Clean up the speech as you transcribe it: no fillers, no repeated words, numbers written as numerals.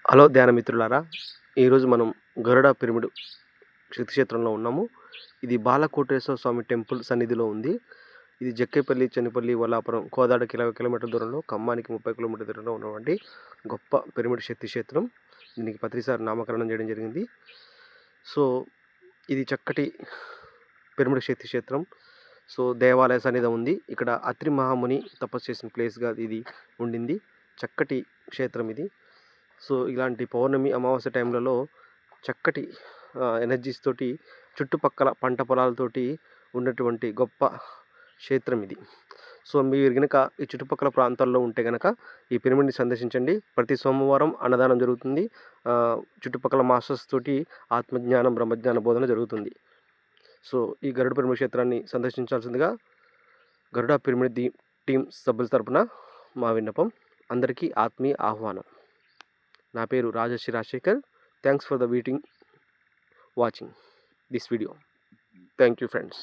Hello ధ్యాన మిత్రులారా! ఈరోజు మనం గరుడ పిరమిడ్ శక్తి క్షేత్రంలో ఉన్నాము. ఇది బాలకోటేశ్వర స్వామి టెంపుల్ సన్నిధిలో ఉంది. ఇది జక్కేపల్లి, చెన్నిపల్లి, వల్లాపురం, కోదాడ కిలోమీటర్ల దూరంలో, ఖమ్మానికి 30 కిలోమీటర్ల దూరంలో ఉన్నటువంటి గొప్ప పిరమిడ్ శక్తి క్షేత్రం. దీనికి పత్రిసారి నామకరణం చేయడం జరిగింది. సో, ఇది చక్కటి పిరమిడ్ శక్తి క్షేత్రం. సో, దేవాలయ సన్నిధి ఉంది. ఇక్కడ అత్రి మహాముని తపస్సు చేసిన ప్లేస్‌గా ఇది ఉండింది. చక్కటి క్షేత్రం ఇది. సో, ఇలాంటి పౌర్ణమి, అమావాస్య టైంలలో చక్కటి ఎనర్జీస్ తోటి చుట్టుపక్కల పంట పొలాలతోటి ఉన్నటువంటి గొప్ప క్షేత్రం ఇది. సో, మీరు గనక ఈ చుట్టుపక్కల ప్రాంతాల్లో ఉంటే గనక ఈ పిరమిడ్‌ని సందర్శించండి. ప్రతి సోమవారం అన్నదానం జరుగుతుంది. చుట్టుపక్కల మాస్టర్స్ తోటి ఆత్మజ్ఞానం, బ్రహ్మజ్ఞాన బోధన జరుగుతుంది. సో, ఈ గరుడ పిరమిడ్ క్షేత్రాన్ని సందర్శించాల్సిందిగా గరుడ పిరమిడ్ టీమ్ సభ్యుల తరపున మా విన్నపం. అందరికీ ఆత్మీయ ఆహ్వానం. నా పేరు Rajashree Rajasekhar. Thanks for the watching this video. Thank you friends.